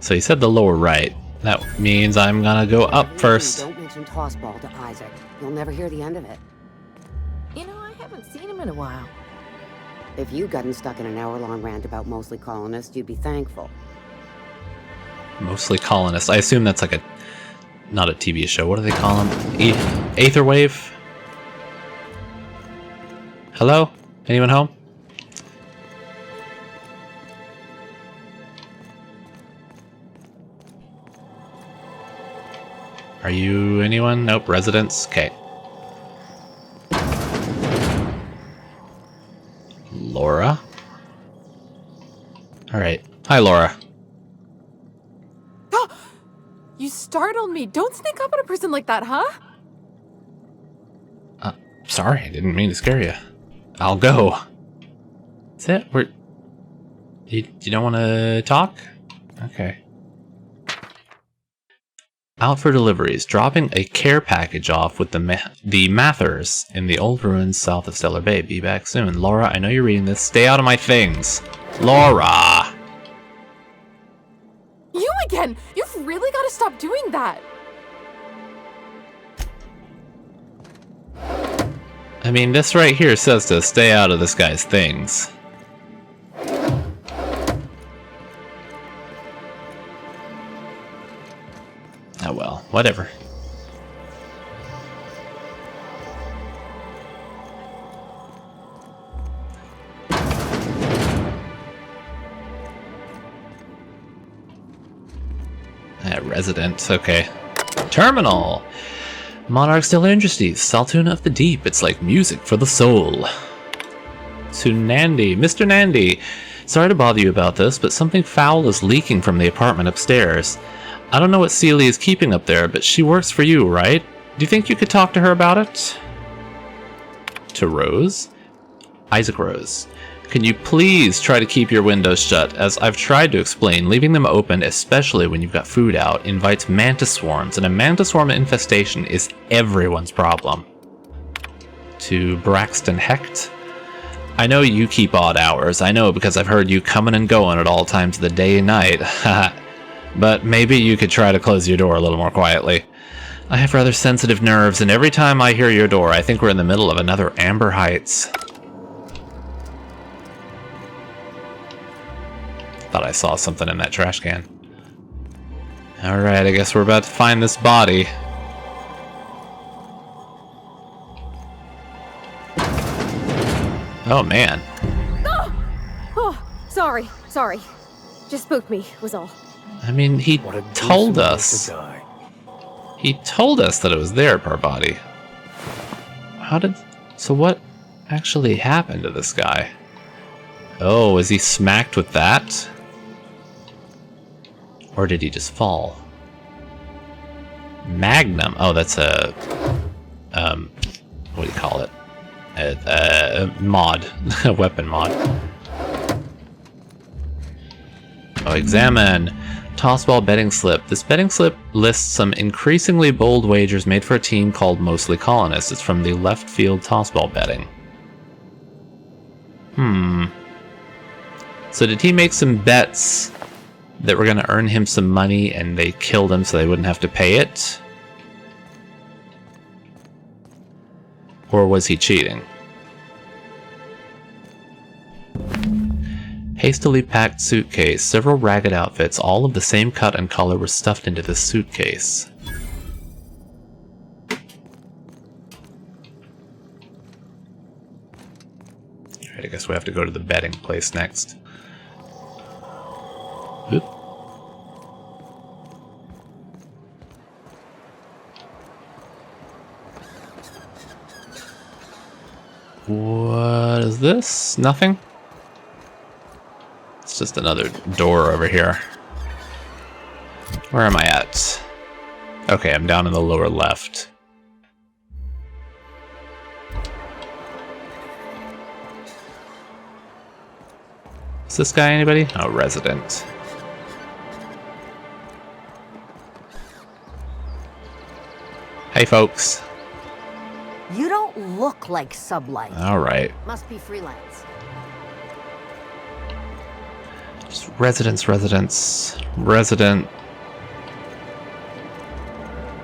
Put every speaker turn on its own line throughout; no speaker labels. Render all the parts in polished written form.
So he said the lower right. That means I'm gonna go up first.
Don't mention tossball to Isaac. You'll never hear the end of it.
You know, I haven't seen him in a while.
If you'd gotten stuck in an hour-long rant about mostly colonists, you'd be thankful.
Mostly colonists. I assume that's like a... not a TV show. What do they call them? Aetherwave? Hello? Anyone home? Are you anyone? Nope. Residents? Okay. Laura? Alright. Hi, Laura.
You startled me. Don't sneak up on a person like that, huh?
Sorry. I didn't mean to scare you. I'll go. That's it? You don't want to talk? Okay. Out for deliveries, dropping a care package off with the Mathers in the old ruins south of Stellar Bay. Be back soon. Laura, I know you're reading this. Stay out of my things. Laura!
You again! You've really got to stop doing that!
I mean, this right here says to stay out of this guy's things. Oh well, whatever. Resident, okay. Terminal! Monarch Still Industries, Saltuna of the Deep. It's like music for the soul. To Nandy. Mr. Nandy, sorry to bother you about this, but something foul is leaking from the apartment upstairs. I don't know what Celie is keeping up there, but she works for you, right? Do you think you could talk to her about it? To Rose? Isaac Rose. Can you please try to keep your windows shut? As I've tried to explain, leaving them open, especially when you've got food out, invites mantis swarms, and a mantis swarm infestation is everyone's problem. To Braxton Hecht? I know you keep odd hours. I know because I've heard you coming and going at all times of the day and night. But maybe you could try to close your door a little more quietly. I have rather sensitive nerves, and every time I hear your door, I think we're in the middle of another Amber Heights. Thought I saw something in that trash can. Alright, I guess we're about to find this body. Oh, man.
Oh, sorry. Just spooked me, was all.
I mean, he told us. He told us that it was there, poor body. So what actually happened to this guy? Oh, was he smacked with that? Or did he just fall? Magnum. Oh, that's a... what do you call it? A mod. A weapon mod. Oh, examine. Tossball betting slip. This betting slip lists some increasingly bold wagers made for a team called Mostly Colonists. It's from the left field tossball betting. So did he make some bets that were going to earn him some money and they killed him so they wouldn't have to pay it? Or was he cheating? Hastily packed suitcase. Several ragged outfits, all of the same cut and color, were stuffed into this suitcase. Alright, I guess we have to go to the betting place next. Oop. What is this? Nothing? It's just another door over here. Where am I at? Okay, I'm down in the lower left. Is this guy anybody? Oh, resident. Hey, folks.
You don't look like Sublight.
All right.
Must be freelance.
Just resident.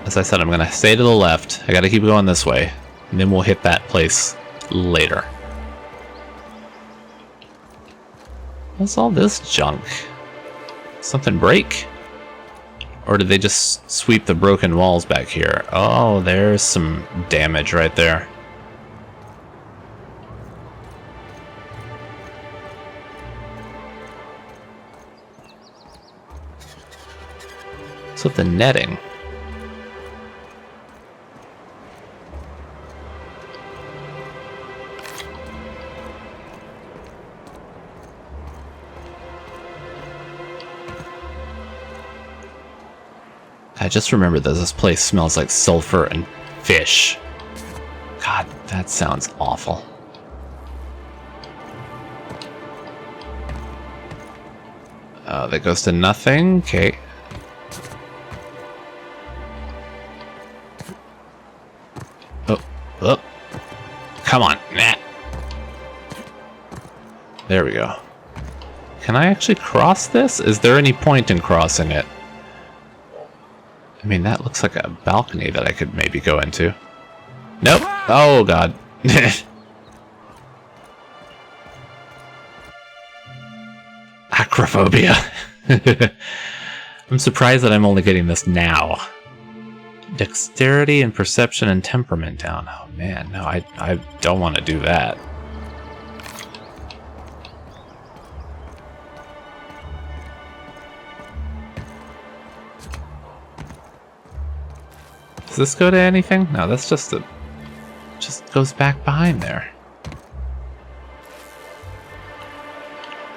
As I said, I'm gonna stay to the left. I gotta keep going this way. And then we'll hit that place later. What's all this junk? Something break? Or did they just sweep the broken walls back here? Oh, there's some damage right there. What's with the netting? I just remembered that this place smells like sulfur and fish. God, that sounds awful. Oh, that goes to nothing? Okay. Oh. Come on. Nah. There we go. Can I actually cross this? Is there any point in crossing it? I mean, that looks like a balcony that I could maybe go into. Nope. Oh, God. Acrophobia. I'm surprised that I'm only getting this now. Dexterity and perception and temperament down. Oh, man. No, I don't want to do that. Does this go to anything? No, that's just a... just goes back behind there.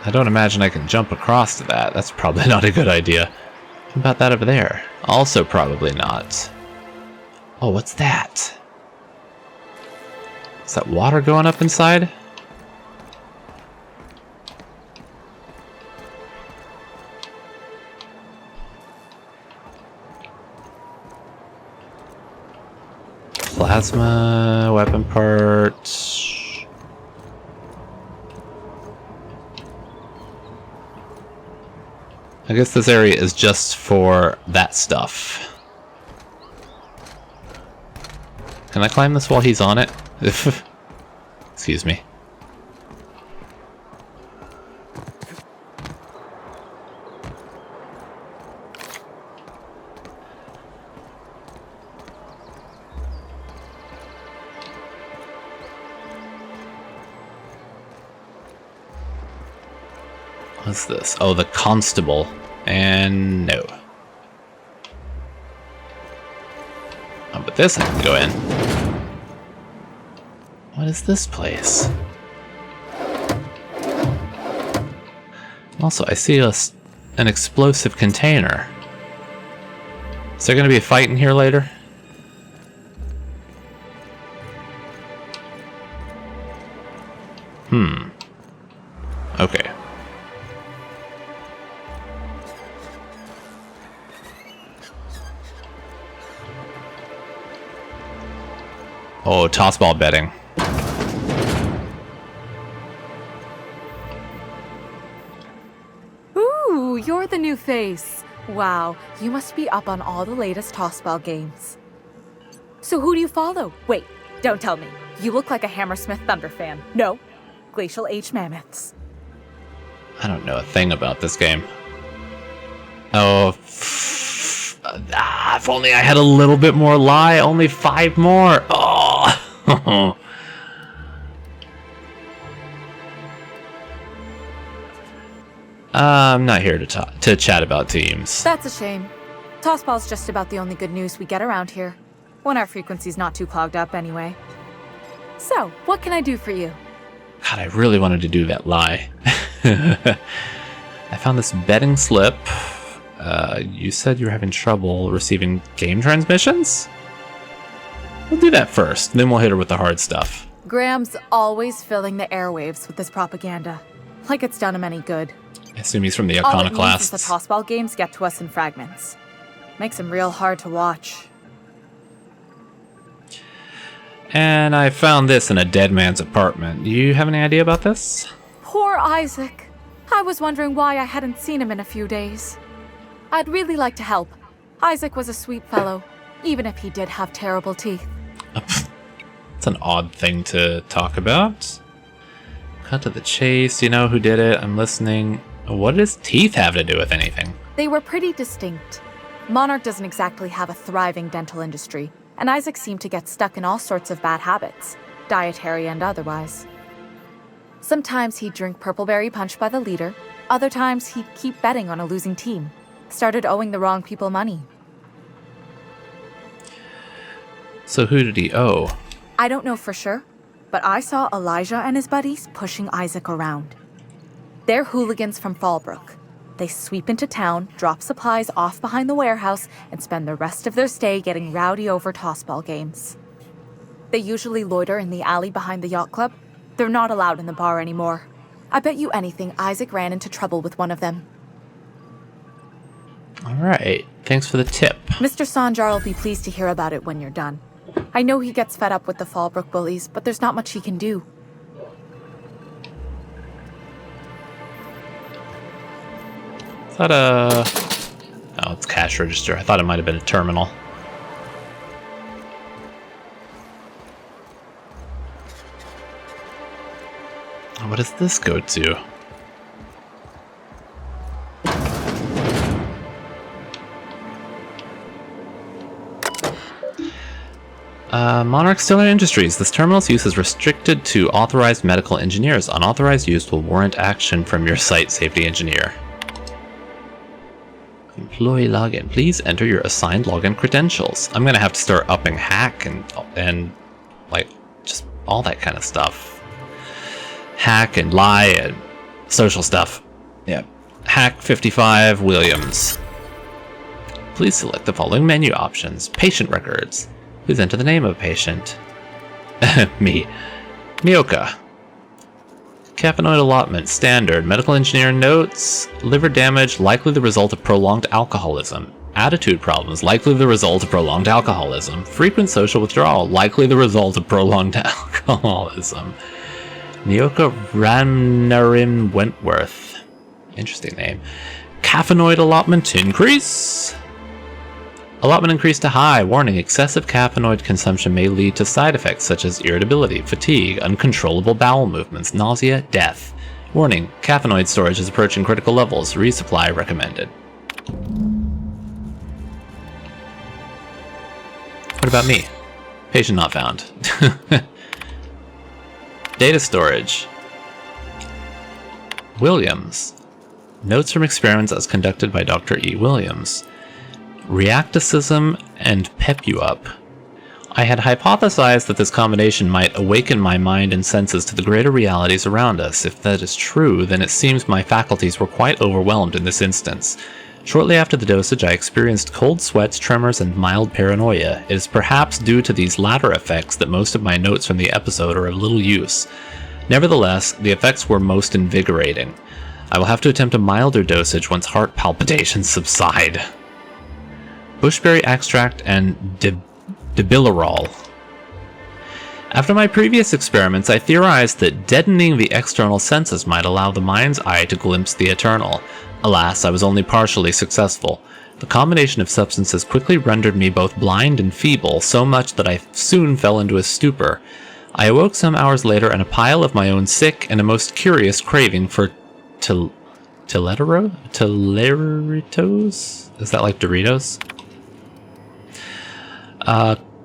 I don't imagine I can jump across to that. That's probably not a good idea. What about that over there? Also probably not. Oh, what's that? Is that water going up inside? Plasma, weapon part. I guess this area is just for that stuff. Can I climb this while he's on it? Excuse me. What's this? Oh, the constable. And no. Oh, but this I can go in. What is this place? Also, I see an explosive container. Is there going to be a fight in here later? Okay. Oh, tossball betting.
Ooh, you're the new face. Wow, you must be up on all the latest tossball games. So who do you follow? Wait, don't tell me. You look like a Hammersmith Thunder fan. No, Glacial Age Mammoths.
I don't know a thing about this game. Oh, if only I had a little bit more lie. Only 5 more. Oh. I'm not here to chat about teams.
That's a shame. Tossball's just about the only good news we get around here. When our frequency's not too clogged up anyway. So, what can I do for you?
God, I really wanted to do that lie. I found this betting slip. You said you were having trouble receiving game transmissions? We'll do that first, then we'll hit her with the hard stuff.
Graham's always filling the airwaves with this propaganda. Like it's done him any good.
I assume he's from the
All it means is
Iconoclasts.
the tossball games get to us in fragments. Makes them real hard to watch.
And I found this in a dead man's apartment. You have any idea about this?
Poor Isaac. I was wondering why I hadn't seen him in a few days. I'd really like to help. Isaac was a sweet fellow, even if he did have terrible teeth.
It's an odd thing to talk about. Cut to the chase. You know who did it? I'm listening. What does teeth have to do with anything?
They were pretty distinct. Monarch doesn't exactly have a thriving dental industry, and Isaac seemed to get stuck in all sorts of bad habits, dietary and otherwise. Sometimes he'd drink purpleberry punch by the liter, other times he'd keep betting on a losing team. Started owing the wrong people money.
So who did he owe?
I don't know for sure, but I saw Elijah and his buddies pushing Isaac around. They're hooligans from Fallbrook. They sweep into town, drop supplies off behind the warehouse, and spend the rest of their stay getting rowdy over tossball games. They usually loiter in the alley behind the yacht club. They're not allowed in the bar anymore. I bet you anything Isaac ran into trouble with one of them.
Alright, thanks for the tip.
Mr. Sanjar will be pleased to hear about it when you're done. I know he gets fed up with the Fallbrook bullies, but there's not much he can do.
I thought oh, it's cash register. I thought it might have been a terminal. What does this go to? Monarch Stellar Industries. This terminal's use is restricted to authorized medical engineers. Unauthorized use will warrant action from your site safety engineer. Employee login. Please enter your assigned login credentials. I'm gonna have to start upping hack and like just all that kind of stuff. Hack and lie and social stuff. Yeah. Hack 55 Williams. Please select the following menu options. Patient records. Please enter the name of a patient. Me. Mioka. Caffeinoid allotment. Standard. Medical engineer notes. Liver damage, likely the result of prolonged alcoholism. Attitude problems, likely the result of prolonged alcoholism. Frequent social withdrawal, likely the result of prolonged alcoholism. Mioka Ramnarim Wentworth. Interesting name. Caffeinoid allotment increase. Allotment increase to high. Warning, excessive caffeinoid consumption may lead to side effects such as irritability, fatigue, uncontrollable bowel movements, nausea, death. Warning, caffeinoid storage is approaching critical levels. Resupply recommended. What about me? Patient not found. Data storage. Williams. Notes from experiments as conducted by Dr. E. Williams. Reacticism and pep you up. I had hypothesized that this combination might awaken my mind and senses to the greater realities around us. If that is true, then it seems my faculties were quite overwhelmed in this instance. Shortly after the dosage, I experienced cold sweats, tremors, and mild paranoia. It is perhaps due to these latter effects that most of my notes from the episode are of little use. Nevertheless, the effects were most invigorating. I will have to attempt a milder dosage once heart palpitations subside. Bushberry extract and debilirol. After my previous experiments, I theorized that deadening the external senses might allow the mind's eye to glimpse the eternal. Alas, I was only partially successful. The combination of substances quickly rendered me both blind and feeble, so much that I soon fell into a stupor. I awoke some hours later in a pile of my own sick and a most curious craving for Teleritos? Is that like Doritos?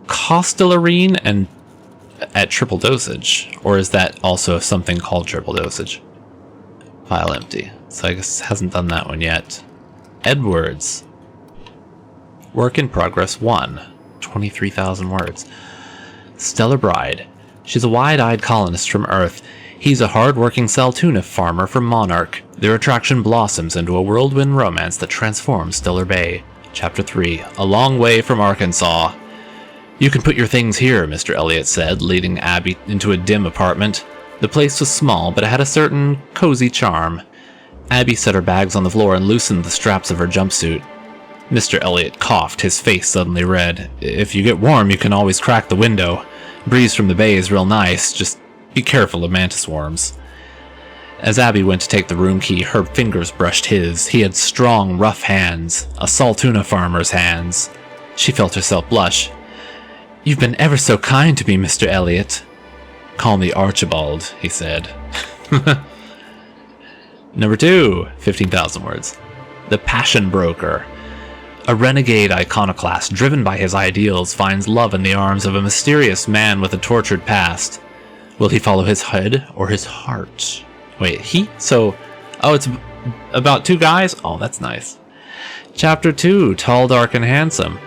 Costellarine and at triple dosage, or is that also something called triple dosage? File empty, so I guess it hasn't done that one yet. Edwards. Work in progress 1. 23,000 words. Stellar Bride. She's a wide-eyed colonist from Earth. He's a hard-working Saltuna farmer from Monarch. Their attraction blossoms into a whirlwind romance that transforms Stellar Bay. Chapter 3. A long way from Arkansas. You can put your things here, Mr. Elliot said, leading Abby into a dim apartment. The place was small, but it had a certain cozy charm. Abby set her bags on the floor and loosened the straps of her jumpsuit. Mr. Elliot coughed, his face suddenly red. If you get warm, you can always crack the window. Breeze from the bay is real nice, just be careful of mantis worms. As Abby went to take the room key, her fingers brushed his. He had strong, rough hands, a Saltuna farmer's hands. She felt herself blush. "You've been ever so kind to me, Mr. Elliot." "Call me Archibald," he said. Number 2, 15,000 words. The Passion Broker. A renegade iconoclast driven by his ideals finds love in the arms of a mysterious man with a tortured past. Will he follow his head or his heart? Wait, it's about 2 guys? Oh, that's nice. Chapter 2, Tall, Dark, and Handsome.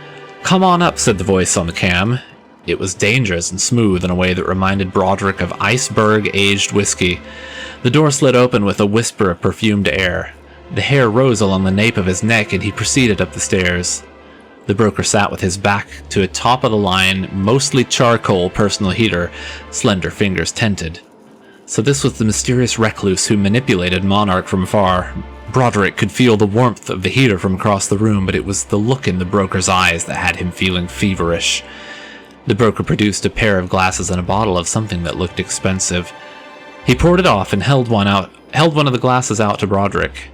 "Come on up," said the voice on the cam. It was dangerous and smooth in a way that reminded Broderick of iceberg-aged whiskey. The door slid open with a whisper of perfumed air. The hair rose along the nape of his neck, and he proceeded up the stairs. The broker sat with his back to a top-of-the-line, mostly charcoal personal heater, slender fingers tented. So this was the mysterious recluse who manipulated Monarch from afar. Broderick could feel the warmth of the heater from across the room, but it was the look in the broker's eyes that had him feeling feverish. The broker produced a pair of glasses and a bottle of something that looked expensive. He poured it off and held one of the glasses out to Broderick.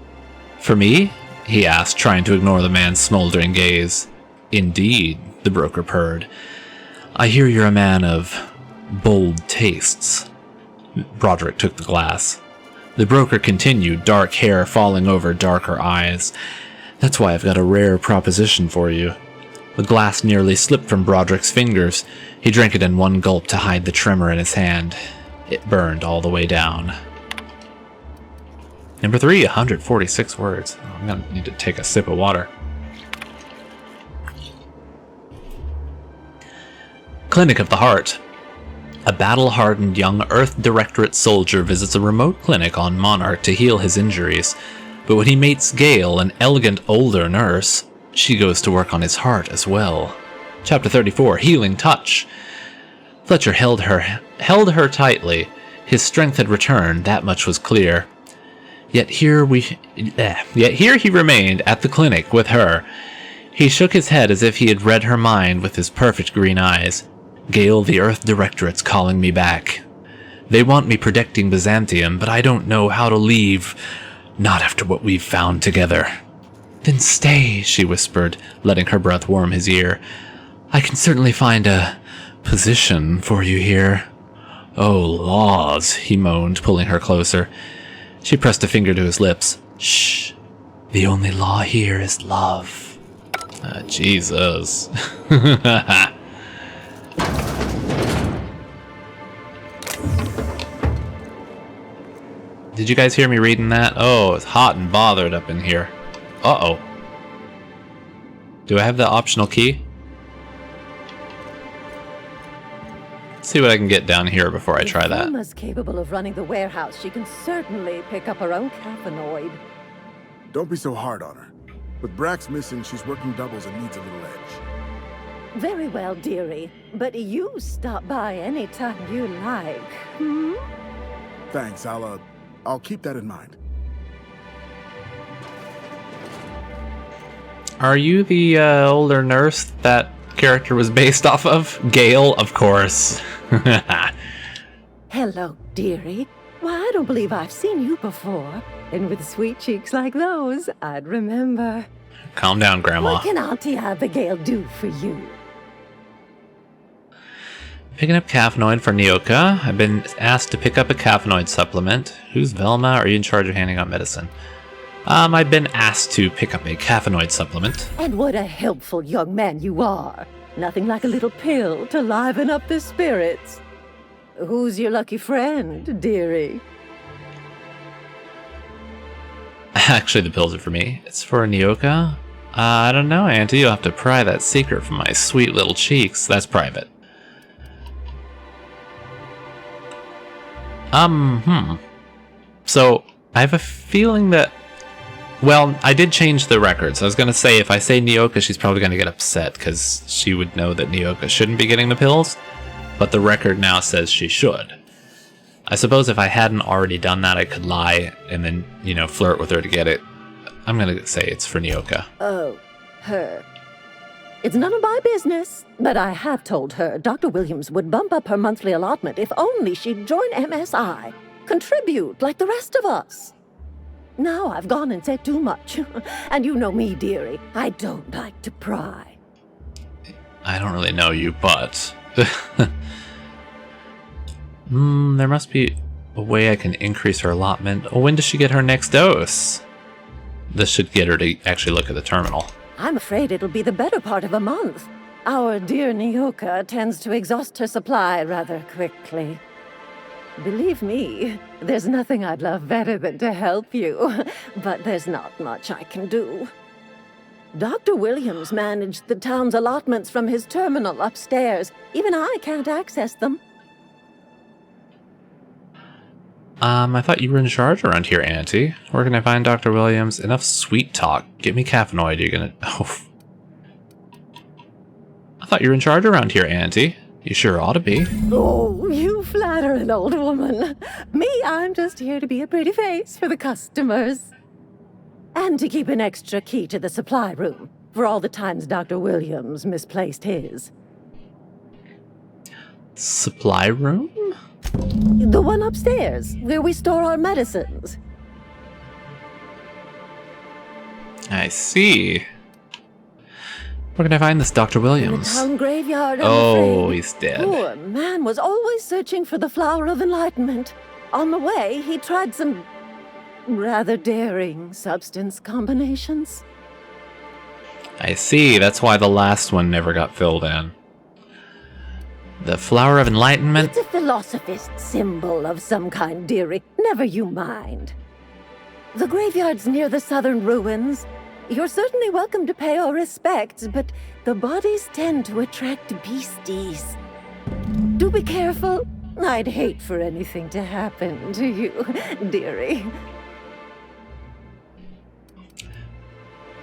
"For me?" he asked, trying to ignore the man's smoldering gaze. "Indeed," the broker purred. "I hear you're a man of bold tastes." Broderick took the glass. The broker continued, dark hair falling over darker eyes. "That's why I've got a rare proposition for you." The glass nearly slipped from Broderick's fingers. He drank it in one gulp to hide the tremor in his hand. It burned all the way down. Number 3, 146 words. I'm gonna need to take a sip of water. Clinic of the Heart. A battle-hardened young Earth Directorate soldier visits a remote clinic on Monarch to heal his injuries. But when he meets Gale, an elegant older nurse, she goes to work on his heart as well. Chapter 34, Healing Touch. Fletcher held her tightly. His strength had returned, that much was clear. Yet here he remained at the clinic with her. He shook his head as if he had read her mind with his perfect green eyes. "Gale, the Earth Directorate's calling me back. They want me protecting Byzantium, but I don't know how to leave. Not after what we've found together." "Then stay," she whispered, letting her breath warm his ear. "I can certainly find a position for you here." "Oh, laws," he moaned, pulling her closer. She pressed a finger to his lips. "Shh. The only law here is love." Jesus. Did you guys hear me reading that? Oh, it's hot and bothered up in here. Uh-oh. Do I have the optional key? Let's see what I can get down here before I try that.
If Emma's capable of running the warehouse, she can certainly pick up her own caffeinoid.
Don't be so hard on her. With Brax missing, she's working doubles and needs a little edge.
Very well, dearie. But you stop by anytime you like. Hmm?
Thanks, I'll keep that in mind.
Are you the older nurse that character was based off of? Gale, of course.
Hello, dearie. Why, I don't believe I've seen you before. And with sweet cheeks like those, I'd remember.
Calm down, Grandma.
What can Auntie Abigail do for you?
Picking up caffeinoid for Nyoka. I've been asked to pick up a caffeinoid supplement. Who's Velma? Are you in charge of handing out medicine? I've been asked to pick up a caffeinoid supplement.
And what a helpful young man you are. Nothing like a little pill to liven up the spirits. Who's your lucky friend, dearie?
Actually, the pills are for me. It's for Nyoka. I don't know, Auntie. You'll have to pry that secret from my sweet little cheeks. That's private. So, I have a feeling that... Well, I did change the records. I was going to say, if I say Nyoka, she's probably going to get upset, because she would know that Nyoka shouldn't be getting the pills. But the record now says she should. I suppose if I hadn't already done that, I could lie and then, flirt with her to get it. I'm going to say it's for Nyoka.
Oh, her. It's none of my business, but I have told her Dr. Williams would bump up her monthly allotment if only she'd join MSI. Contribute like the rest of us. Now I've gone and said too much. And you know me, dearie. I don't like to pry.
I don't really know you, but... there must be a way I can increase her allotment. Oh, when does she get her next dose? This should get her to actually look at the terminal.
I'm afraid it'll be the better part of a month. Our dear Nyoka tends to exhaust her supply rather quickly. Believe me, there's nothing I'd love better than to help you, but there's not much I can do. Dr. Williams managed the town's allotments from his terminal upstairs. Even I can't access them.
I thought you were in charge around here, Auntie. Where can I find Dr. Williams? Enough sweet talk. Get me caffeinoid, you're gonna... Oh. I thought you were in charge around here, Auntie. You sure ought to be.
Oh, you flatter an old woman. Me, I'm just here to be a pretty face for the customers. And to keep an extra key to the supply room, for all the times Dr. Williams misplaced his.
Supply room?
The one upstairs, where we store our medicines.
I see. Where can I find this Dr.
In the
Williams?
town graveyard, I'm
Oh,
afraid.
he's dead.
Poor man was always searching for the flower of enlightenment. On the way, he tried some rather daring substance combinations.
I see. That's why the last one never got filled in. The Flower of Enlightenment?
It's a philosophist symbol of some kind, dearie. Never you mind. The graveyard's near the southern ruins. You're certainly welcome to pay our respects, but the bodies tend to attract beasties. Do be careful. I'd hate for anything to happen to you, dearie.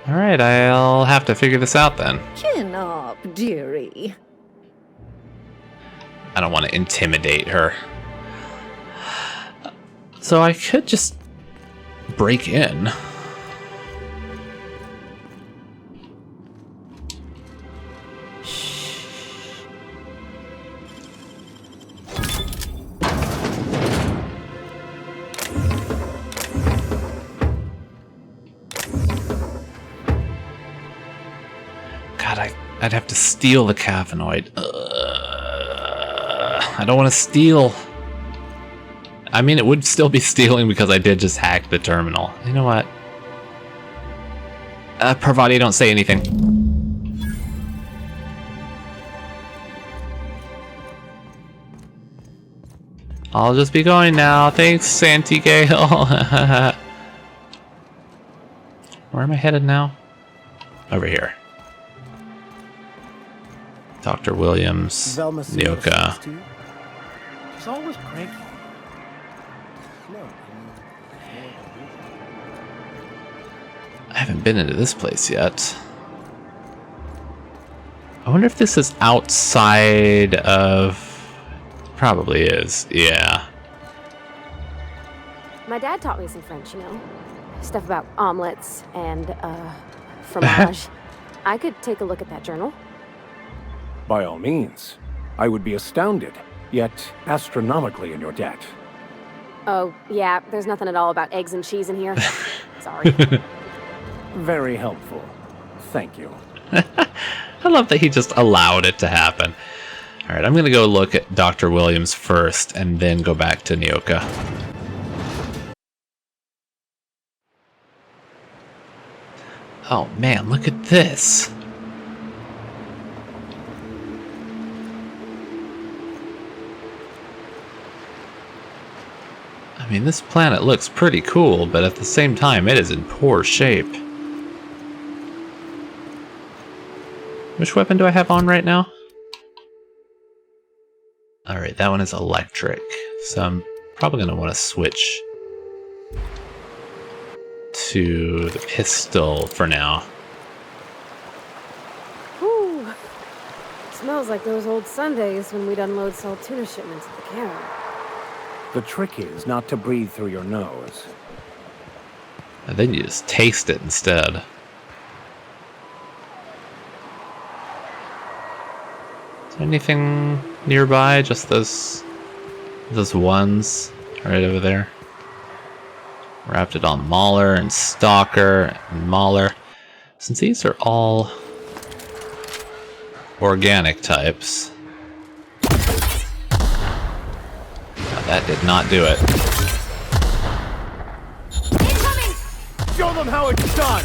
Alright, I'll have to figure this out then.
Chin up, dearie.
I don't want to intimidate her. So I could just break in. God, I'd have to steal the caffeinoid. I don't want to steal. I mean, it would still be stealing because I did just hack the terminal. You know what? Parvati, don't say anything. I'll just be going now. Thanks, Santi Gale. Where am I headed now? Over here. Dr. Williams, Nyoka.
She's always cranky.
I haven't been into this place yet. I wonder if this is outside of... Probably is, yeah.
My dad taught me some French, you know. Stuff about omelets and, fromage. I could take a look at that journal.
By all means. I would be astounded, yet astronomically in your debt.
Oh, yeah, there's nothing at all about eggs and cheese in here. Sorry.
Very helpful. Thank you.
I love that he just allowed it to happen. Alright, I'm gonna go look at Dr. Williams first, and then go back to Nyoka. Oh man, look at this! I mean, this planet looks pretty cool, but at the same time, it is in poor shape. Which weapon do I have on right now? Alright, that one is electric, so I'm probably going to want to switch to the pistol for now.
Whew. Smells like those old Sundays when we'd unload salt tuna shipments at the counter.
The trick is not to breathe through your nose.
And then you just taste it instead. Is there anything nearby? Just those ones? right over there. Wrapped it on Mauler and Stalker and Mauler. Since these are all organic types. That did not do it.
Show them how it's done!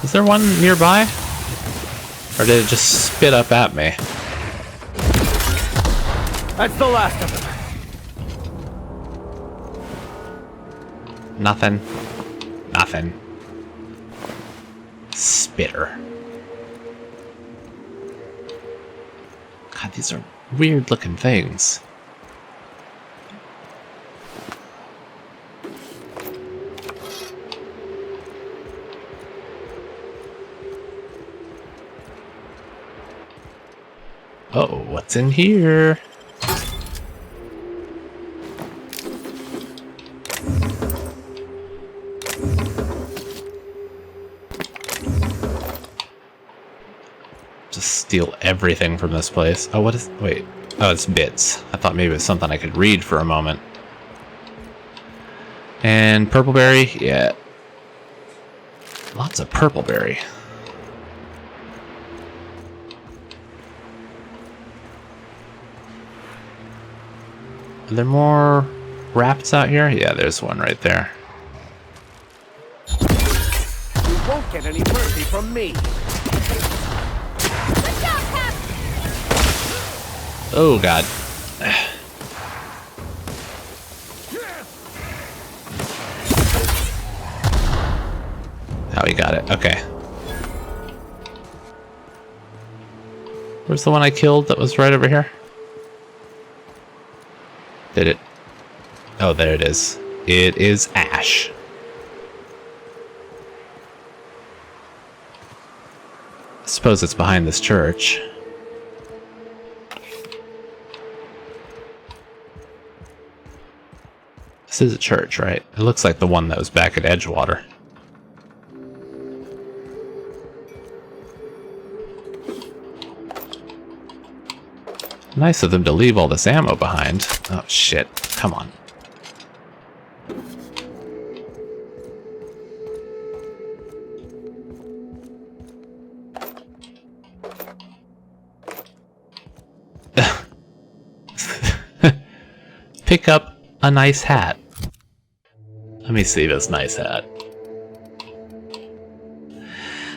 Is there one nearby? Or did it just spit up at me?
That's the last of them.
Nothing. Nothing. Spitter. God, these are weird looking things. Oh, what's in here? Just steal everything from this place. Oh, what is... Wait. Oh, it's bits. I thought maybe it was something I could read for a moment. And purpleberry? Yeah. Lots of purpleberry. Are there more rats out here? Yeah, there's one right there.
You won't get any mercy from me.
Oh, God. Oh, we got it. Okay. Where's the one I killed that was right over here? Did it? Oh, there it is. It is Ash. I suppose it's behind this church. This is a church, right? It looks like the one that was back at Edgewater. Nice of them to leave all this ammo behind. Oh, shit. Come on. Pick up a nice hat. Let me see this nice hat.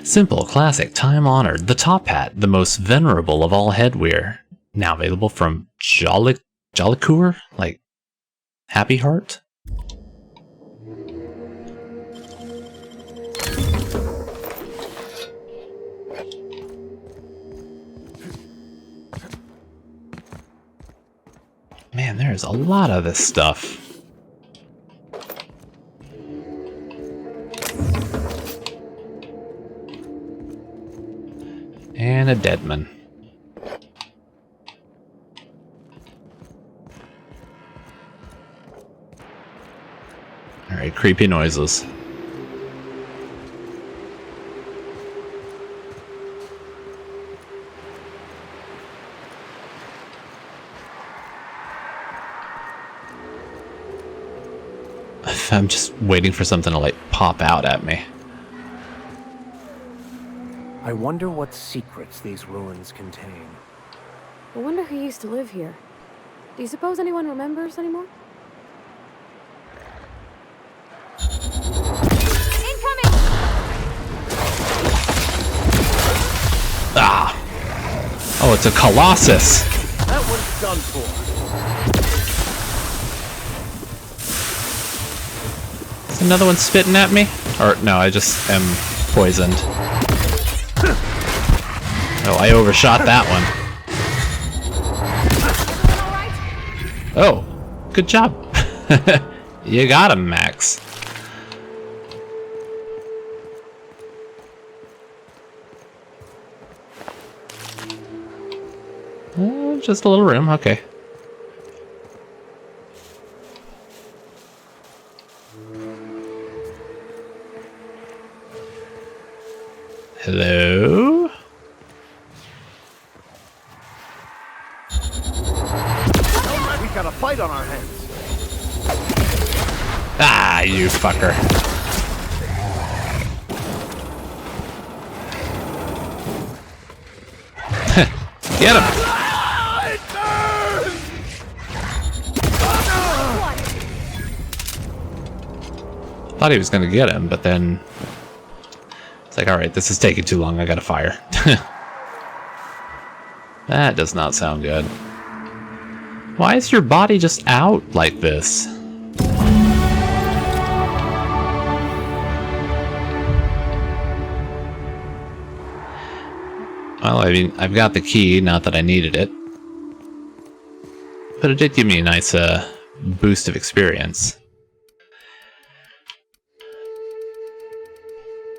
Simple, classic, time-honored. The top hat, the most venerable of all headwear. Now available from Jollicoeur? Like, Happy Heart? Man, there's a lot of this stuff. And a Deadman. Alright, creepy noises. I'm just waiting for something to, like, pop out at me.
I wonder what secrets these ruins contain.
I wonder who used to live here. Do you suppose anyone remembers anymore? Incoming!
Ah! Oh, it's a Colossus!
That one's done for.
Is another one spitting at me? Or, no, I just am poisoned. Oh, I overshot that one. Oh, good job. You got him, Max. Just a little room, okay. Hello? Ah, you fucker. Get him! Thought he was gonna get him, but then it's like, alright, this is taking too long, I gotta fire. That does not sound good. Why is your body just out like this? Well, I mean, I've got the key, not that I needed it. But it did give me a nice boost of experience.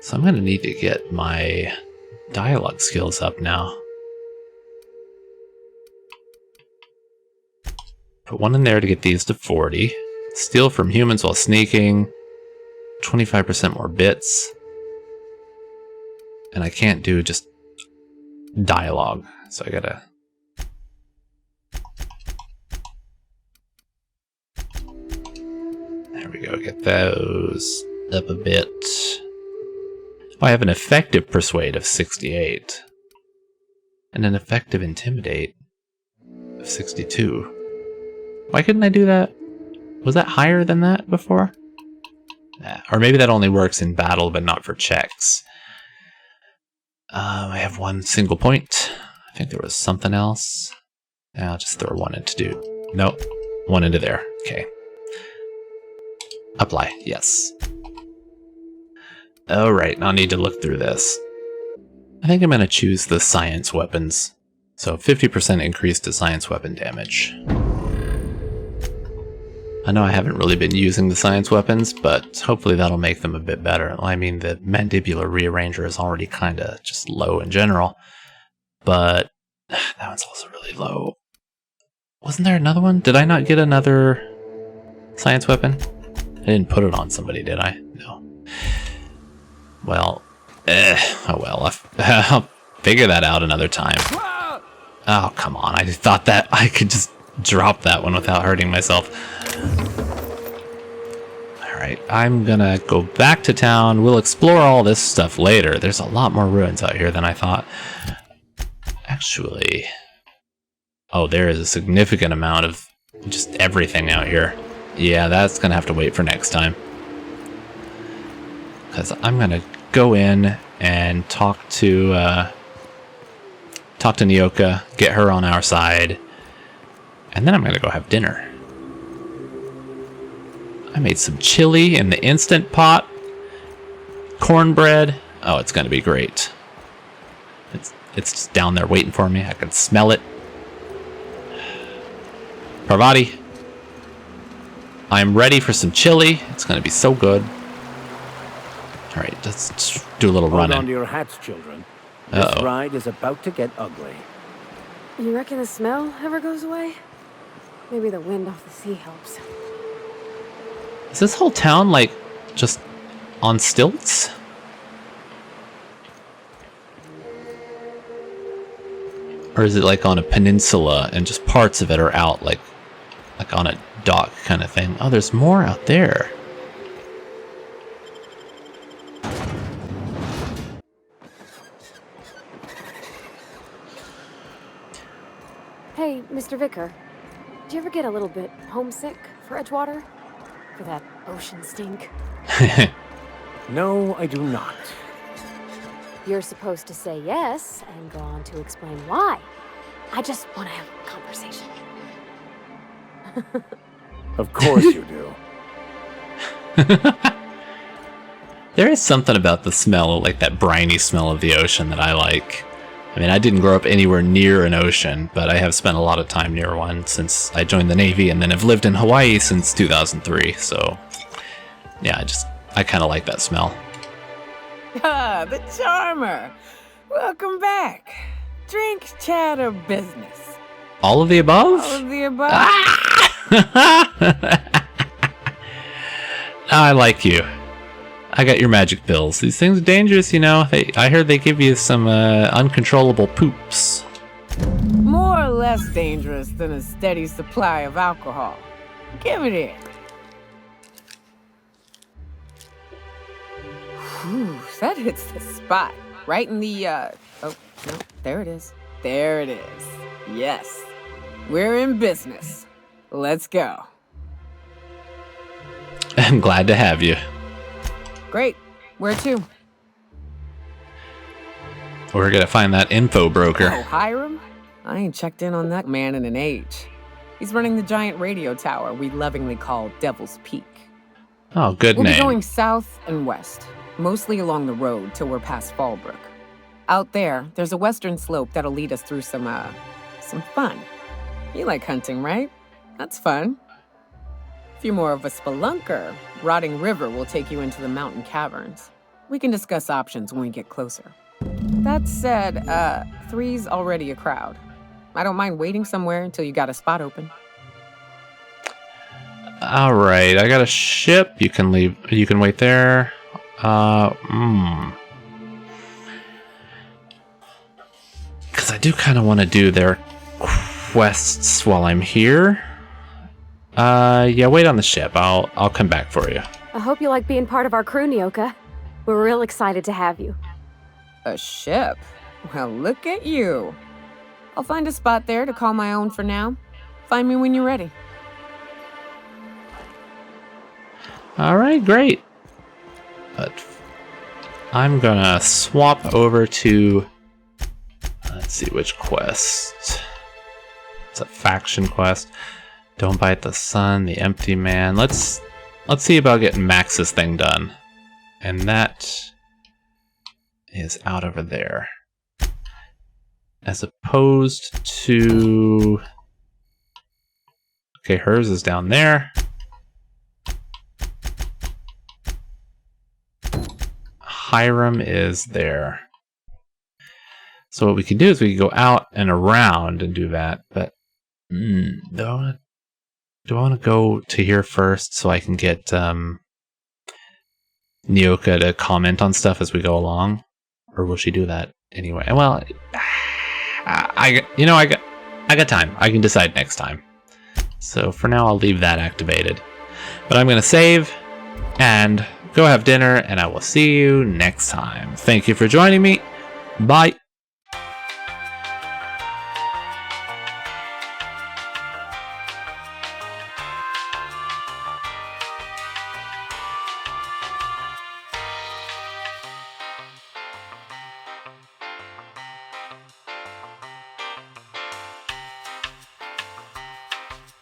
So I'm going to need to get my dialogue skills up now. Put one in there to get these to 40. Steal from humans while sneaking. 25% more bits. And I can't do just dialogue, so I gotta... There we go, get those up a bit. Oh, I have an effective persuade of 68. And an effective intimidate of 62. Why couldn't I do that? Was that higher than that before? Or maybe that only works in battle, but not for checks. I have one single point. I think there was something else. I'll just throw one into dude. Nope. One into there. Okay. Apply. Yes. Alright, I'll need to look through this. I think I'm going to choose the science weapons. So 50% increase to science weapon damage. I know I haven't really been using the science weapons, but hopefully that'll make them a bit better. I mean, the mandibular rearranger is already kind of just low in general, but that one's also really low. Wasn't there another one? Did I not get another science weapon? I didn't put it on somebody, did I? No. Well, oh well, I'll figure that out another time. Oh, come on, I thought that I could just drop that one without hurting myself. Alright, I'm gonna go back to town. We'll explore all this stuff later. There's a lot more ruins out here than I thought. Actually... Oh, there is a significant amount of just everything out here. Yeah, that's gonna have to wait for next time. Because I'm gonna go in and talk to Nyoka, get her on our side, and then I'm gonna go have dinner. I made some chili in the Instant Pot. Cornbread. Oh, it's gonna be great. It's just down there waiting for me. I can smell it. Parvati. I'm ready for some chili. It's gonna be so good. Alright, let's do a little running.
Hold on to your hats, children. This ride is about to get ugly.
You reckon the smell ever goes away? Maybe the wind off the sea helps.
Is this whole town, like, just on stilts? Or is it, like, on a peninsula and just parts of it are out, like on a dock kind of thing? Oh, there's more out there.
Hey, Mr. Vicar. Do you ever get a little bit homesick for Edgewater? For that ocean stink?
No, I do not.
You're supposed to say yes and go on to explain why. I just want to have a conversation.
Of course you do.
There is something about the smell, like that briny smell of the ocean that I like. I mean, I didn't grow up anywhere near an ocean, but I have spent a lot of time near one since I joined the Navy, and then have lived in Hawaii since 2003, so... Yeah, I kind of like that smell.
Ah, the charmer. Welcome back. Drink, chat, or business?
All of the above?
All of the above?
I like you. I got your magic pills. These things are dangerous, you know. I heard they give you some uncontrollable poops.
More or less dangerous than a steady supply of alcohol. Give it here. Ooh, that hits the spot. Right in the, oh, no, there it is. There it is. Yes. We're in business. Let's go.
I'm glad to have you.
Great. Where to?
We're gonna find that info broker.
Oh, Hiram? I ain't checked in on that man in an age. He's running the giant radio tower we lovingly call Devil's Peak.
Oh, good
We'll
name.
be going south and west, mostly along the road till we're past Fallbrook. Out there, there's a western slope that'll lead us through some fun. You like hunting, right? That's fun. If you're more of a spelunker, Rotting River will take you into the mountain caverns. We can discuss options when we get closer. That said, 3's already a crowd. I don't mind waiting somewhere until you got a spot open.
All right, I got a ship. You can leave. You can wait there. Because I do kind of want to do their quests while I'm here. Yeah, wait on the ship. I'll come back for you.
I hope you like being part of our crew, Nyoka. We're real excited to have you.
A ship? Well, look at you. I'll find a spot there to call my own for now. Find me when you're ready.
All right, great. But I'm gonna swap over to, let's see which quest. It's a faction quest. Don't bite the sun, the empty man. Let's see about getting Max's thing done. And that is out over there. As opposed to, okay, hers is down there. Hiram is there. So what we can do is we can go out and around and do that, but do I want to go to here first so I can get Nyoka to comment on stuff as we go along? Or will she do that anyway? Well, I got time. I can decide next time. So for now, I'll leave that activated. But I'm going to save and go have dinner, and I will see you next time. Thank you for joining me. Bye.